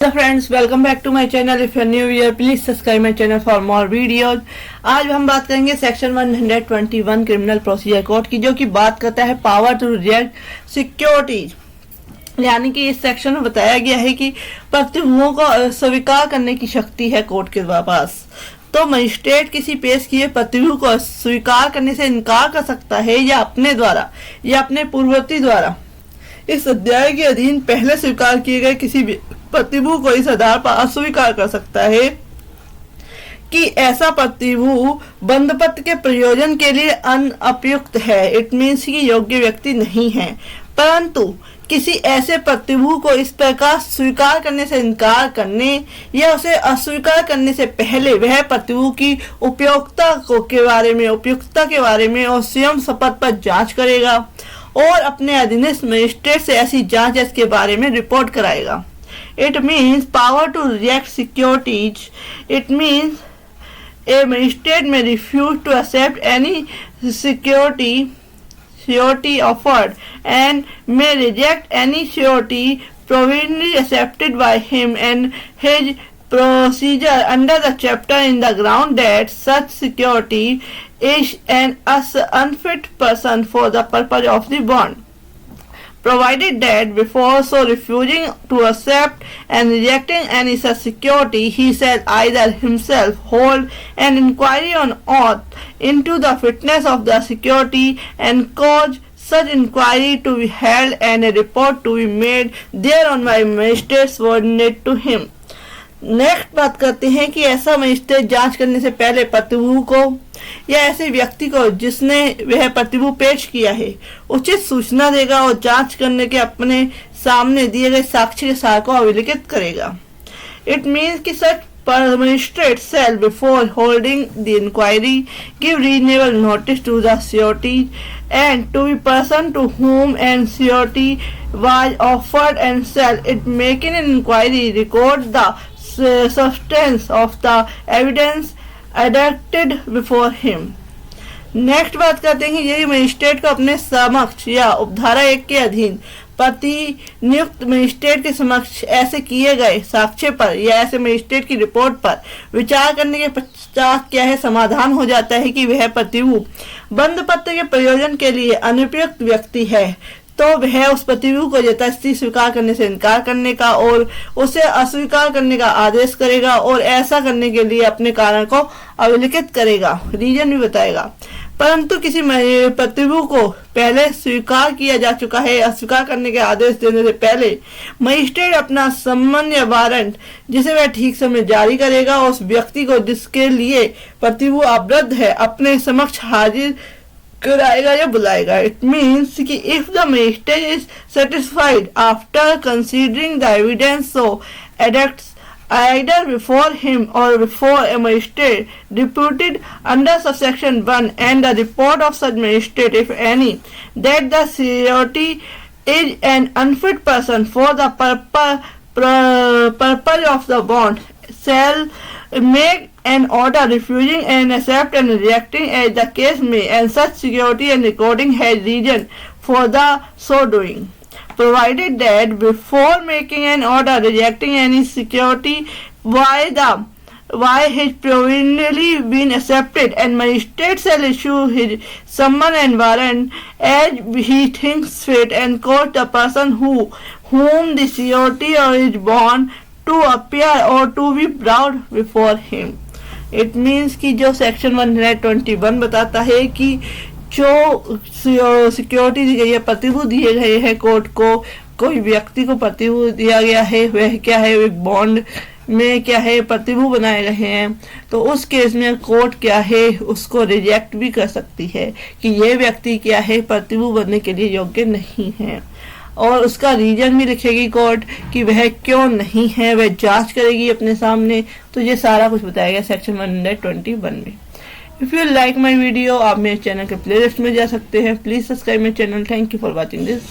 Hello friends, welcome back to my channel. If you are new here, please subscribe my channel for more videos. आज हम बात करेंगे section 121 criminal procedure code की, जो कि बात करता है पावर टू रिजेक्ट सिक्योरिटीज। यानी कि इस सेक्शन में बताया गया है कि प्रतिभूतियों को स्वीकार करने की शक्ति है कोर्ट के पास। तो मजिस्ट्रेट किसी पेश किए प्रतिभूति को स्वीकार करने से इनकार कर सकता है या अपने द्वारा या अपने पूर्ववर्ती द्वारा इस अध्याय के अधीन पहले स्वीकार किए गए किसी भी प्रतिभूति को इस आधार पर अस्वीकार कर सकता है कि ऐसा प्रतिभूति बंधपत्र के प्रयोजन के लिए अनुपयुक्त है। इट मीन्स कि योग्य व्यक्ति नहीं है, परंतु किसी ऐसे प्रतिभूति को इस प्रकार स्वीकार करने से इनकार करने या उसे अस्वीकार करने से पहले वह प्रतिभूति की उपयुक्तता के बारे में और स्वयं शपथ पर जांच करेगा और अपने अधीनस्थ मजिस्ट्रेट से ऐसी जांच इसके बारे में रिपोर्ट कराएगा। It means power to reject securities. It means a magistrate may refuse to accept any security offered and may reject any security provisionally accepted by him and his procedure under the chapter in the ground that such security is an unfit person for the purpose of the bond, provided that before so refusing to accept and rejecting any such security, he shall either himself hold an inquiry on oath into the fitness of the security and cause such inquiry to be held and a report to be made thereon by magistrate subordinate to him. Next बात करते हैं कि ऐसा magistrate जांच करने से पहले प्रतिभूति को या ऐसे व्यक्ति को जिसने वह प्रतिभूति पेश किया है उचित सूचना देगा और जांच करने के अपने सामने दिए गए साक्ष्य के सार को अभिलिखित करेगा। इट मीन्स कि सच magistrate shall before holding the inquiry give reasonable notice to the surety and to the person to whom an surety was offered and shall it making an inquiry record the substance of the evidence adduced before him. Next बात करते हैं कि यदि magistrate को अपने समक्ष या उपधारा 1 के अधीन प्रतिनियुक्त मजिस्ट्रेट के समक्ष ऐसे किए गए साक्ष्य पर या ऐसे मजिस्ट्रेट की रिपोर्ट पर विचार करने के पश्चात क्या है समाधान हो जाता है कि वह प्रतिभूति बंधपत्र के प्रयोजन के लिए अनुपयुक्त व्यक्ति है, तो वह उस प्रतिभूति को यथास्थिति स्वीकार करने से इनकार करने का और उसे अस्वीकार करने का आदेश करेगा और ऐसा करने के लिए अपने कारण को अभिलिखित करेगा, रीजन भी बताएगा। परंतु किसी प्रतिभूति को पहले स्वीकार किया जा चुका है, अस्वीकार करने के आदेश देने से पहले मजिस्ट्रेट अपना सम्मन या वारंट जिसे वह ठीक समय जारी करेगा उस व्यक्ति को जिसके लिए प्रतिभूति अवरुद्ध है अपने समक्ष हाजिर कराएगा या बुलाएगा। इट मीन्स कि if the magistrate is satisfied after considering the evidence so adduced either before him or before a magistrate deputed under subsection 1 and the report of such magistrate, if any, that the surety is an unfit person for the purpose of the bond, shall make an order refusing and accept and rejecting as the case may, and such security and recording has reason for the so doing, provided that before making an order rejecting any security why his provisionally been accepted, and magistrate shall issue his summon and warrant as he thinks fit and cause the person whom the security or is bond to appear or to be brought before him. It means कि जो section 121 बताता है कि जो security दी गई है, प्रतिभूति दिए गए हैं कोर्ट को, कोई व्यक्ति को प्रतिभूति दिया गया है, वह क्या है एक बॉन्ड में क्या है प्रतिभूति बनाए गए हैं, तो उस केस में कोर्ट क्या है उसको रिजेक्ट भी कर सकती है कि यह व्यक्ति क्या है प्रतिभूति बनने के लिए योग्य नहीं है और उसका रीजन भी लिखेगी कोर्ट कि वह क्यों नहीं है, वह जांच करेगी अपने सामने। तो ये सारा कुछ बताया गया सेक्शन 121 में। If you like my video आप मेरे चैनल के प्लेलिस्ट में जा सकते हैं। Please subscribe my channel. Thank you for watching this.